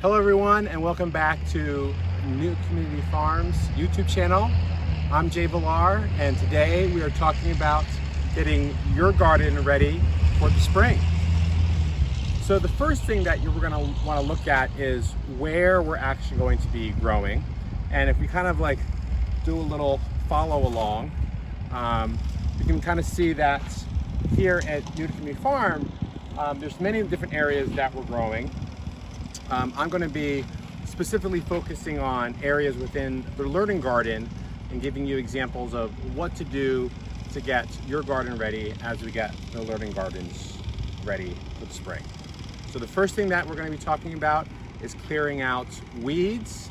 Hello everyone, and welcome back to New Community Farms YouTube channel. I'm Jay Villar, and today we are talking about getting your garden ready for the spring. So the first thing that you're going to want to look at is where we're actually going to be growing. And if we kind of like do a little follow along, you can kind of see that here at New Community Farm, there's many different areas that we're growing. I'm going to be specifically focusing on areas within the learning garden and giving you examples of what to do to get your garden ready as we get the learning gardens ready for the spring. So the first thing that we're going to be talking about is clearing out weeds,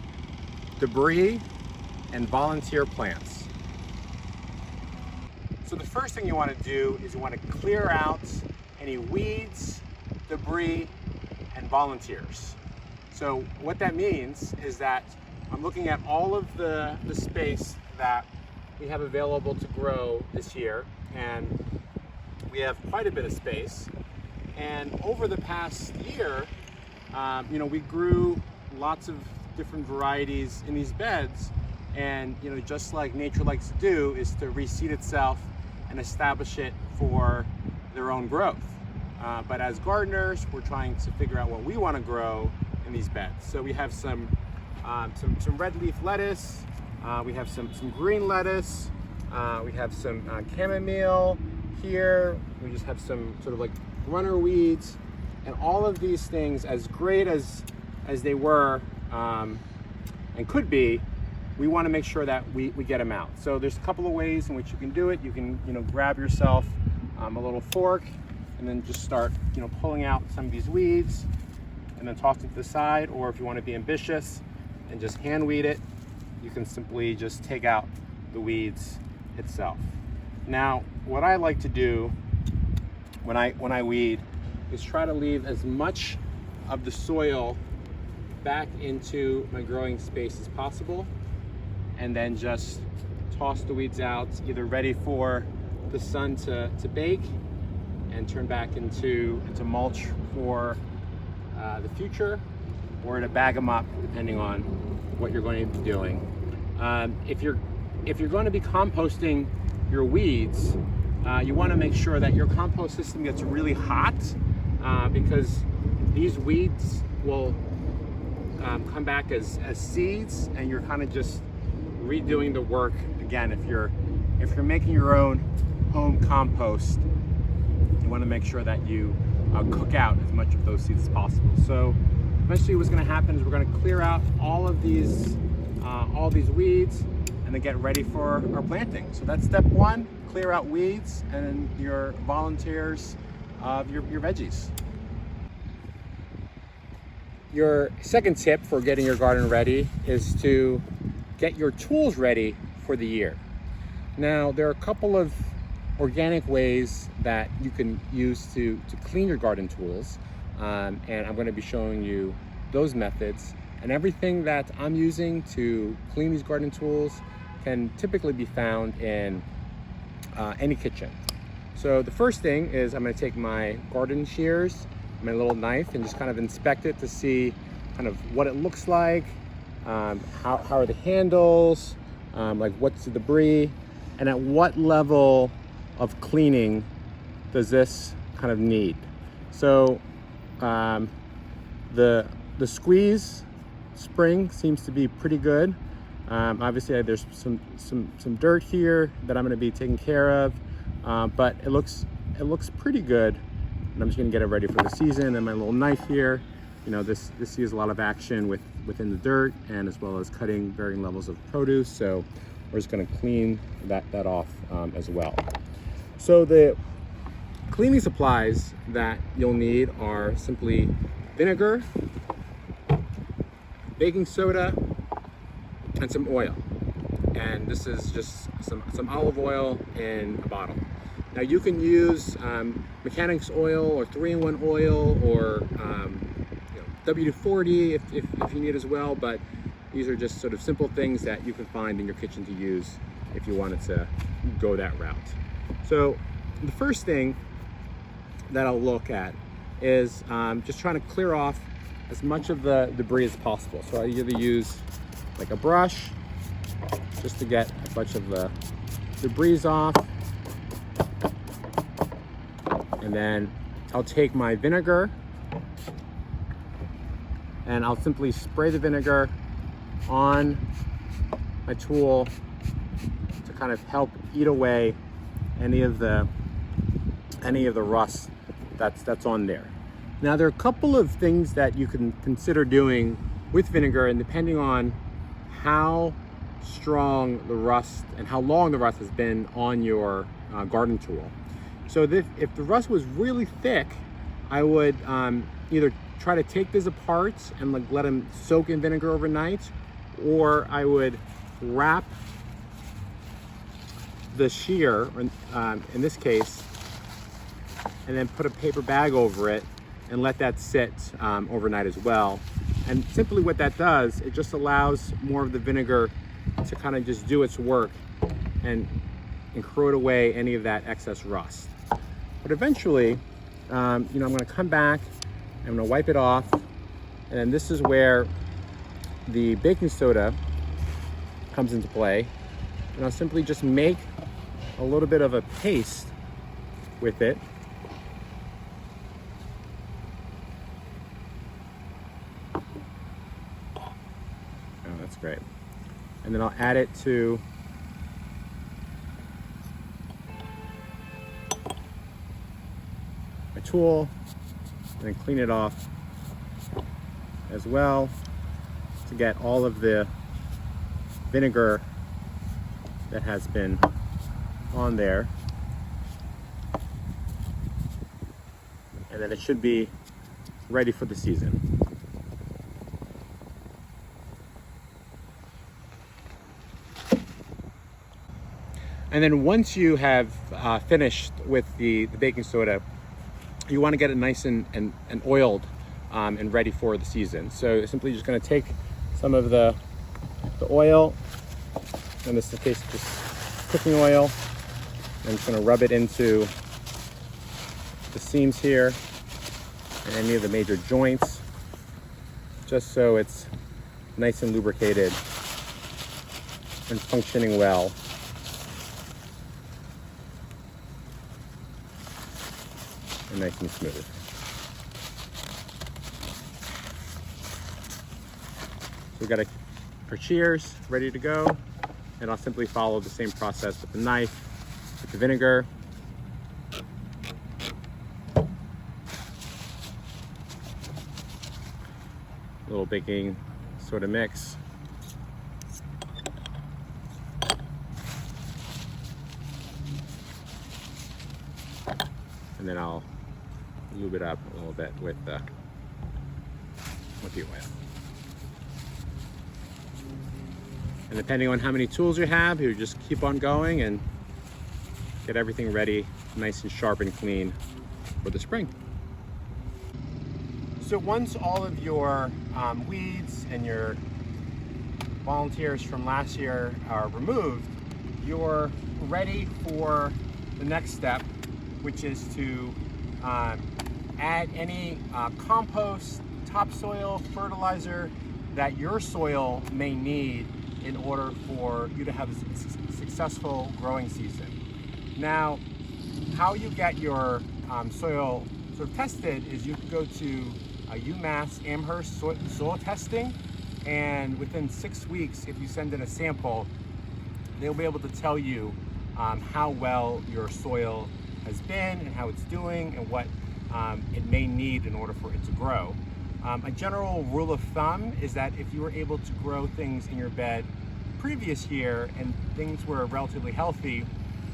debris, and volunteer plants. So the first thing you want to do is you want to clear out any weeds, debris, and volunteers. So what that means is that I'm looking at all of the space that we have available to grow this year, and we have quite a bit of space. And over the past year, we grew lots of different varieties in these beds, and just like nature likes to do is to reseed itself and establish it for their own growth. But as gardeners, we're trying to figure out what we want to grow in these beds. So we have some red leaf lettuce, we have some green lettuce, we have some chamomile here, we just have some sort of like runner weeds, and all of these things, as great as they were and could be, we want to make sure that we get them out. So there's a couple of ways in which you can do it. You can grab yourself a little fork and then just start pulling out some of these weeds and then toss it to the side, or if you want to be ambitious and just hand weed it, you can simply just take out the weeds itself. Now, what I like to do when I weed is try to leave as much of the soil back into my growing space as possible, and then just toss the weeds out, either ready for the sun to bake and turn back into mulch for the future, or to bag them up depending on what you're going to be doing. If you're going to be composting your weeds, you want to make sure that your compost system gets really hot, because these weeds will come back as seeds, and you're kind of just redoing the work again. If you're making your own home compost, you want to make sure that you cook out as much of those seeds as possible. So eventually what's going to happen is we're going to clear out all these weeds and then get ready for our planting. So that's step one: clear out weeds and your volunteers of your veggies. Your second tip for getting your garden ready is to get your tools ready for the year. Now, there are a couple of organic ways that you can use to clean your garden tools, and I'm going to be showing you those methods. And everything that I'm using to clean these garden tools can typically be found in any kitchen. So the first thing is I'm going to take my garden shears, my little knife, and just kind of inspect it to see kind of what it looks like, how are the handles, like what's the debris, and at what level of cleaning does this kind of need. So the squeeze spring seems to be pretty good. Obviously there's some dirt here that I'm going to be taking care of, but it looks pretty good. And I'm just going to get it ready for the season. And my little knife here, this sees a lot of action within the dirt, and as well as cutting varying levels of produce. So we're just going to clean that off as well. So the cleaning supplies that you'll need are simply vinegar, baking soda, and some oil. And this is just some olive oil in a bottle. Now you can use mechanics oil or 3-in-1 oil, or WD-40 if you need as well, but these are just sort of simple things that you can find in your kitchen to use if you wanted to go that route. So the first thing that I'll look at is just trying to clear off as much of the debris as possible. So I either use like a brush just to get a bunch of the debris off. And then I'll take my vinegar and I'll simply spray the vinegar on my tool to kind of help eat away any of the rust that's on there. Now there are a couple of things that you can consider doing with vinegar, and depending on how strong the rust and how long the rust has been on your garden tool. So if the rust was really thick, I would either try to take this apart and like let them soak in vinegar overnight, or I would wrap the shear, in this case, and then put a paper bag over it and let that sit overnight as well. And simply what that does, it just allows more of the vinegar to kind of just do its work and corrode away any of that excess rust. But eventually, you know, I'm gonna come back, I'm gonna wipe it off, and then this is where the baking soda comes into play. And I'll simply just make a little bit of a paste with it. Oh, that's great. And then I'll add it to my tool and then clean it off as well to get all of the vinegar that has been on there. And then it should be ready for the season. And then once you have finished with the baking soda, you want to get it nice and oiled and ready for the season. So simply just going to take some of the oil, in this case just cooking oil, and I'm just going to rub it into the seams here and any of the major joints, just so it's nice and lubricated and functioning well. And nice and smooth. So we've got our shears ready to go, and I'll simply follow the same process with the knife, with the vinegar. A little baking soda mix. And then I'll lube it up a little bit with the oil. And depending on how many tools you have, you just keep on going and get everything ready, nice and sharp and clean for the spring. So once all of your weeds and your volunteers from last year are removed, you're ready for the next step, which is to add any compost, topsoil, fertilizer that your soil may need in order for you to have a successful growing season. Now, how you get your soil sort of tested is you can go to UMass Amherst soil testing, and within 6 weeks, if you send in a sample, they'll be able to tell you how well your soil has been and how it's doing and what it may need in order for it to grow. A general rule of thumb is that if you were able to grow things in your bed previous year and things were relatively healthy,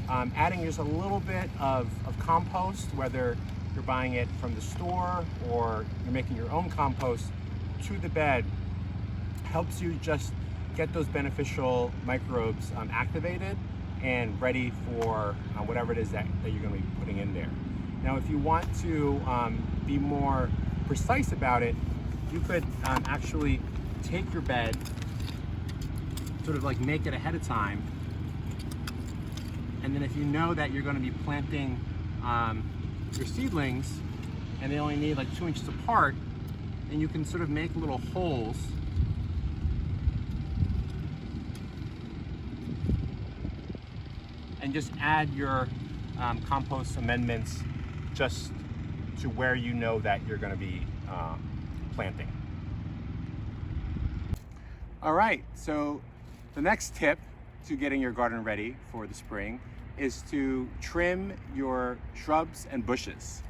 adding just a little bit of compost, whether you're buying it from the store or you're making your own compost, to the bed helps you just get those beneficial microbes activated and ready for whatever it is that you're going to be putting in there. Now, if you want to be more precise about it, you could actually take your bed, sort of like make it ahead of time, and then if you know that you're going to be planting your seedlings and they only need like 2 inches apart, and you can sort of make little holes and just add your compost amendments just to where you know that you're going to be planting. All right, so the next tip to getting your garden ready for the spring is to trim your shrubs and bushes.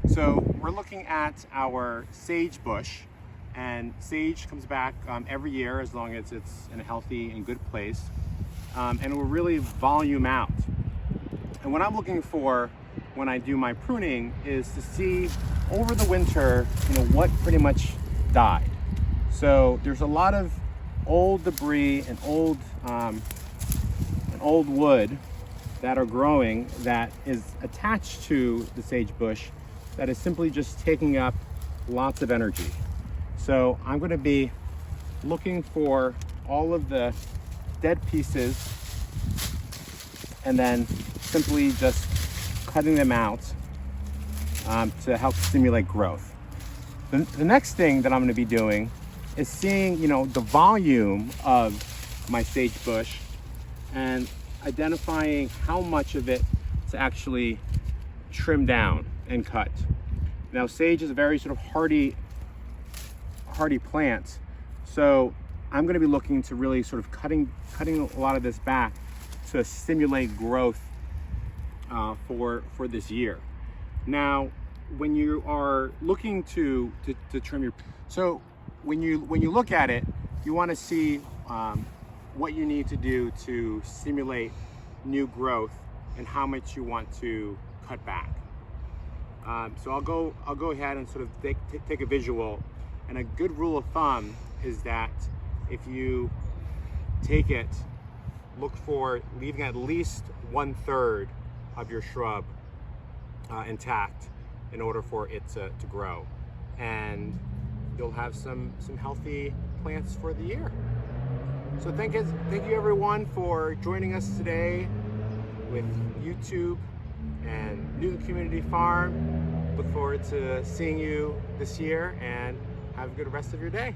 So we're looking at our sage bush, and sage comes back every year as long as it's in a healthy and good place, and it will really volume out. And what I'm looking for when I do my pruning is to see over the winter, what pretty much died. So there's a lot of old debris and old wood that are growing that is attached to the sage bush that is simply just taking up lots of energy. So I'm going to be looking for all of the dead pieces and then simply just cutting them out to help stimulate growth. The next thing that I'm going to be doing is seeing the volume of my sage bush and identifying how much of it to actually trim down and cut. Now, sage is a very sort of hardy plant, so I'm going to be looking to really sort of cutting a lot of this back to stimulate growth for this year. Now, when you are looking to trim your, so when you look at it, you want to see what you need to do to stimulate new growth and how much you want to cut back. So I'll go ahead and sort of take a visual, and a good rule of thumb is that if you take it, look for leaving at least 1/3 of your shrub intact in order for it to grow, and you'll have some healthy plants for the year. So thank you everyone for joining us today with YouTube and Newton Community Farm. Look forward to seeing you this year, and have a good rest of your day.